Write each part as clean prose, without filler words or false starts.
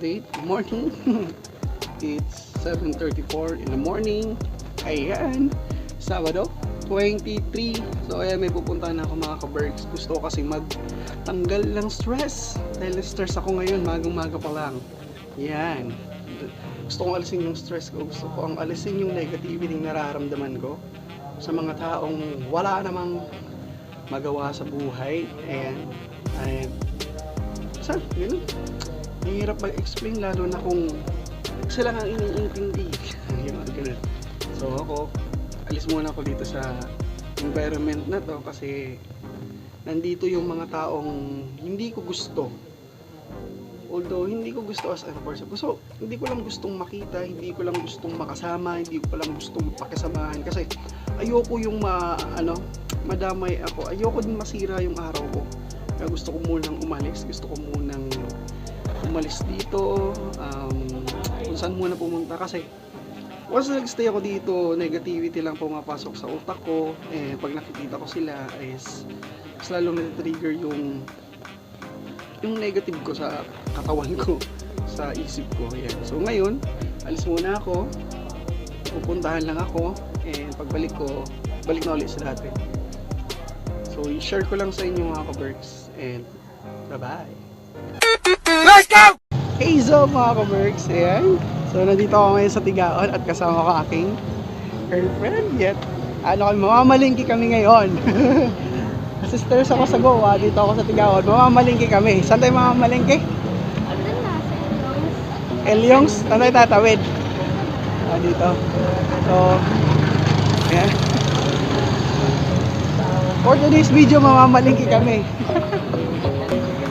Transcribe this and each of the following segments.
update. Good morning. It's 7:34 in the morning. Ayan, Sabado 23. So ayan, may pupuntahan ako mga ka-bergs. Gusto ko kasi magtanggal ng stress dahil stress ako ngayon, magang-maga pa lang. Yan, gusto kong alisin yung stress ko. Gusto ko ang alisin yung negativity na nararamdaman ko sa mga taong wala namang magawa sa buhay. Ayan, saan? Ganun. Hirap mag-explain lalo na kung sila nga iniintindi. Ganun. So ako, alis muna ako dito sa environment na to kasi nandito yung mga taong hindi ko gusto. Although hindi ko gusto as a person. So, hindi ko lang gustong makita, hindi ko lang gustong makasama, hindi ko lang gustong pakisamahan kasi ayoko yung madamay ako. Ayoko din masira yung araw ko. Kaya gusto ko munang umalis, gusto ko munang umalis dito, kung saan muna pumunta kasi once nag-stay ako dito, negativity lang pumapasok sa utak ko, and pag nakikita ko sila is lalong na-trigger yung negative ko sa katawan ko, sa isip ko. Ayan. So ngayon, alis muna ako, pupuntahan lang ako, and pagbalik ko, balik na ulit sa dati. So i-share ko lang sa inyo mga ka-bergs, and bye-bye! Let's go! Hey zo mga ka-bergs, ayan. So nandito ako ngayon sa Tigaon at kasama ko aking girlfriend. Yet, mamamalingki kami ngayon. Sisters ako sa Goa, dito ako sa Tigaon. Mamamalingki kami. Saan tayo mamamalingki? Andun na, sa Elyongs. Elyongs? Saan tayo tatawid? Dito. So, ayan. For today's video, mamamalingki kami.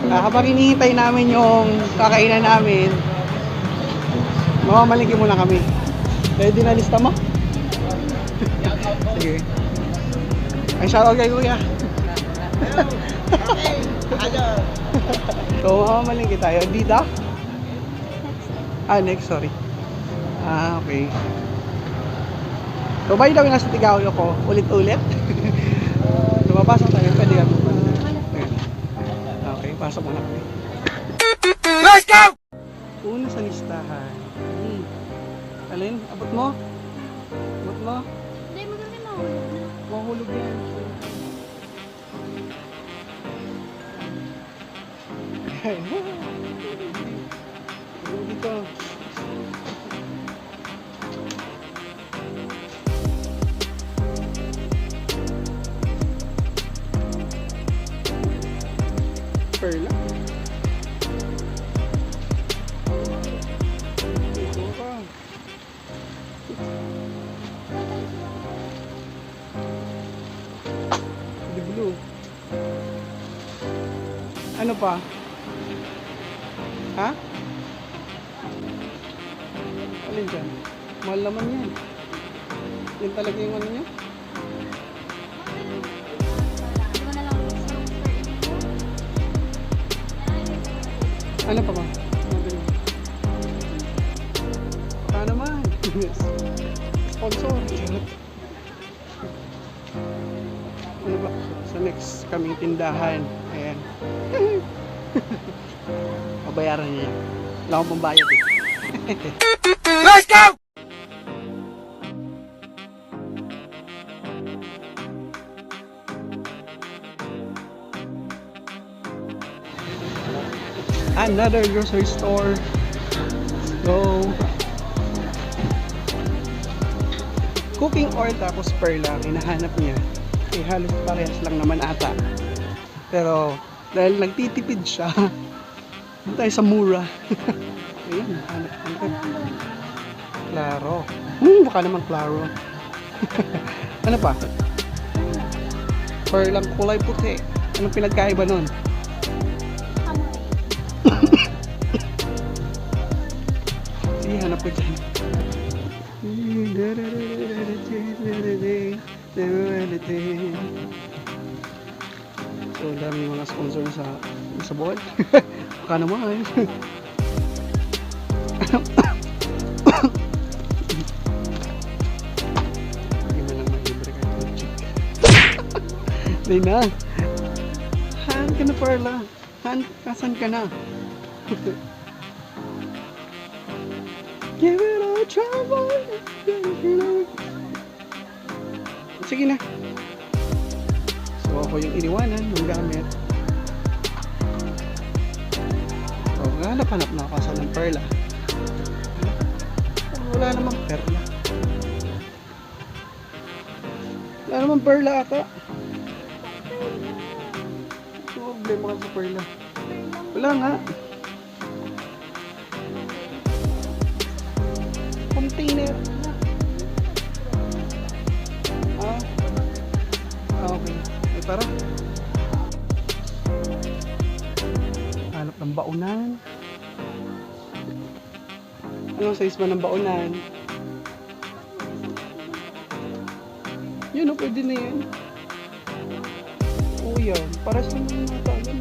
Habang hinihintay namin yung kakainan namin, mamamalingki muna kami. Ready na lista mo? Sige. Ay, shoutout kay Kuya. So, mamamalingki tayo. Dito? Next, sorry. Okay. So, by the way, nasa Tigaon ako. Ulit-ulit. Lumapasok tayo. Pwede ka. Okay, pasok muna kami. Let's go! Una sa listahan. Alin? Abot mo? Abot mo? Hindi, maganda mahulog na. Mahulog yan. Dito. Perla. Ito ka. The blue. Ano pa? Ha? Alin dyan? Mahal naman yan. Yan talaga yung ano niya? Hindi ko na lang gusto ng per info. Ano pa ba? Baka naman. Sponsor. Ano ba? Sa next kaming tindahan. Ayan. Mabayaran niya yan. Wala akong pambayad eh. Let's go! Another grocery store. Let's go. Cooking oil tapos pearl lang hinahanap niya. Eh halos parehas lang naman ata. Pero dahil nagtitipid siya, doon tayo sa mura. Ayan, hanap. Claro. Baka naman claro. Ano pa? Pearl lang kulay puti. Anong pinagkaiba nun? Sige, hanap ko dyan. So, dami mga sponsor sa board. Baka naman. Hindi mo lang mag-libre kayo ng chick. Hindi na. Han ka na, Perla. Han, kasan ka na? Give it a try, boy. Sige na. So ako yung iniwanan ng gamit. So hanap-hanap na ako sa ng perla. Wala namang perla. Wala namang perla ata. So problema ka sa perla. Wala nga. Container. Okay. So, tara. Hanap ng baunan. Anong size ba ng baunan? Yun o, pwede na yan. Oo yan. Para sa mga natagan.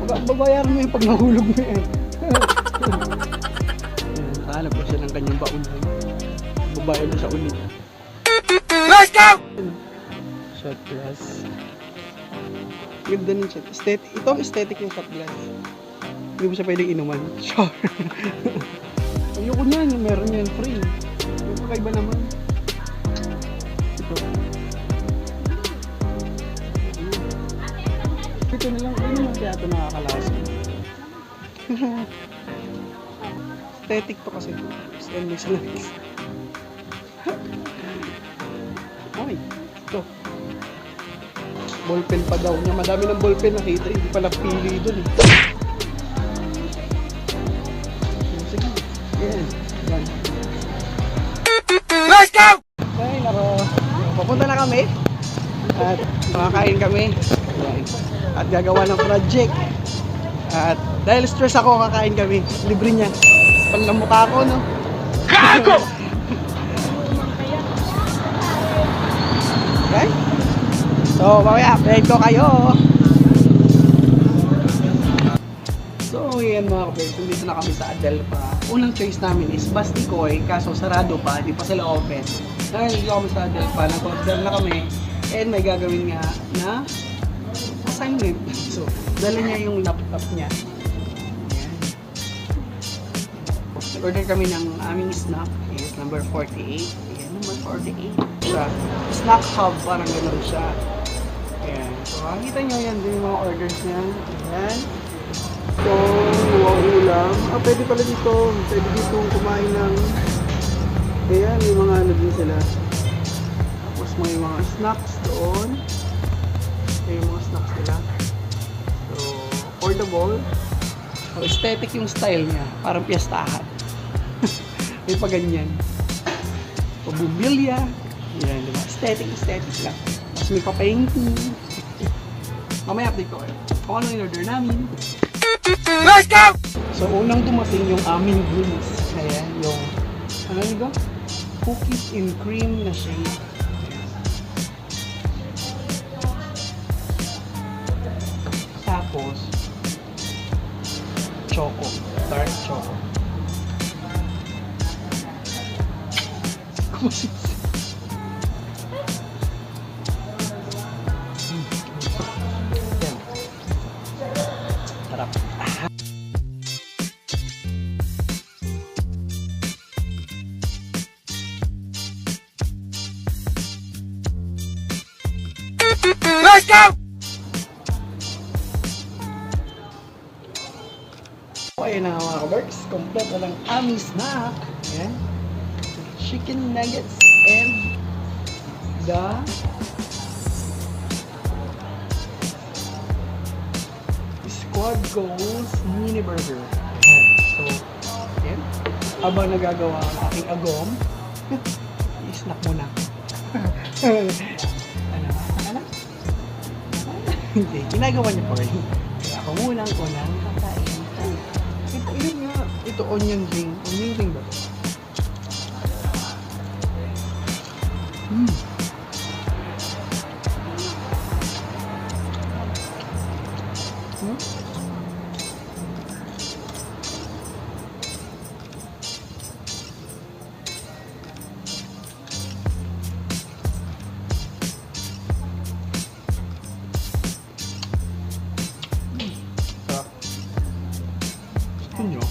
Babayaran mo yun pag nahulog mo yan. Nakahanap ko siya ng kanyang baunan. Babayad na siya ulit. Let's go! Shot glass. Ganda ng shot. Ito ang aesthetic ng shot glass. Hindi mo siya pwedeng inuman. Sure. Ayoko niyan. Meron yan free. Yung kakaiba naman. Ito. Ito na lang. Ano naman kaya ito nakakalasa? Aesthetic to kasi. Endless lights. Okay. Ito. Ballpen pa daw niya. Madami ng ballpen nakita. Hindi pa napili dun eh. Sige. Yan. Yan. Let's go! Okay, nako. Papunta na kami. At makakain kami. Yan. At gagawa ng project. At dahil stress ako, kakain kami. Libre niya. Panlamukha ko, no? Gago! Okay? So, mamaya, update ko kayo. So, yan mga kapatid. Dito na kami sa Adelpa. Unang choice namin is Bastikoy, kaso sarado pa, di pa sila open. Dahil dito kami sa Adelpa, nag-order na kami. And may gagawin nga na assignment. So, dala niya yung laptop niya. Ayan. Order kami ng aming snack. Is number 48. Ayan, number 48. Siya. Snack hub, parang gano'n siya. Ayan. So, makikita nyo yan din yung mga orders niya. Ayan. So, ulam. Pwede pala dito. Pwede dito kumain ng... Ayan, yung mga ano din sila. Tapos may mga snacks doon. Ayan yung mga snacks nila. So, affordable. So, aesthetic yung style niya. Parang piyestahan. May pa ganyan. Pabubilya. Yan, diba? Aesthetic lang. Tapos may pa-painting. Mamaya update ko kayo. Kung ano yung order namin. Let's go! So, unang dumating yung aming drinks. Ayan, yung, ano nito? Cookies and cream na shake. Tapos, choco. Dark choco. Kumasit. Sarap. Let's go! Ayan na mga kabarks, kompleto lang aming snack. Ayan. Chicken nuggets and the Squad Goals mini burger. Ayan. So, ayan. Habang nagagawa ang aking agom, i-snack muna. Ano? Hindi, ginagawa niya pa rin. Kaya ako muna ko lang kakain. Ito nga, ito onion ring. Onion ring ba ito? Gusto nyo?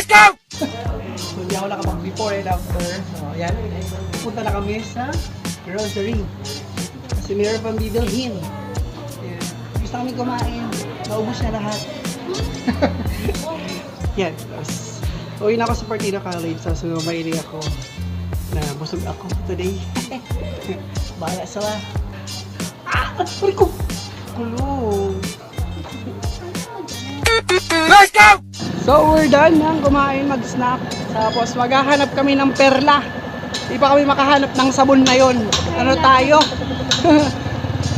Let's go! So, hindi ako nakapag before and after. So, ayan. Pupunta na kami sa grocery. Kasi mayroon pang bibilhin. Ayan. Gusto kami kumain. Naubos na lahat. Yan. Tapos, uwi na ako sa Partida College. So, maili ako na busog ako today. Bahala sila. Pari ko! Kulong! Let's go! So, we're done nang kumain, mag-snack. Tapos, maghahanap kami ng perla. Di pa kami makahanap ng sabon na yon. Ano tayo?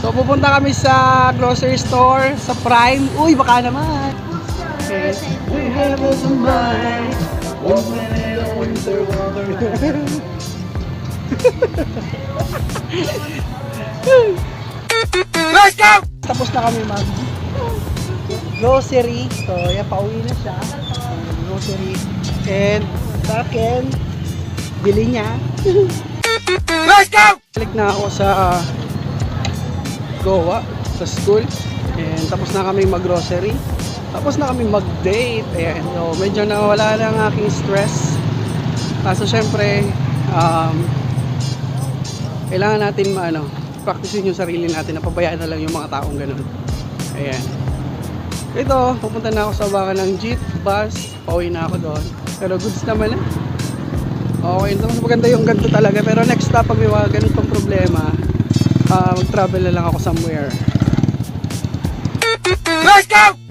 So, pupunta kami sa grocery store, sa Prime. Uy, baka naman. Okay. We have a combine. Winter water. Let's go! Tapos na kami mag grocery. So, yan, pauwi na siya. Grocery. And, sa akin, bili niya. Let's go! Balik na ako sa Goa, sa school. And, tapos na kami mag-grocery. Tapos na kami mag-date. Ayan. So, medyo nawala na ang aking stress. Kaso, syempre, kailangan natin practicein yung sarili natin na pabayaan na lang yung mga taong ganun. Ayan. Ito, pupunta na ako sa baka ng jeep, bus, pauwi na ako doon. Pero goods naman eh. Okay, ito mas maganda yung ganito talaga. Pero next stop, pag may mga ganitong problema, mag-travel na lang ako somewhere. Let's go!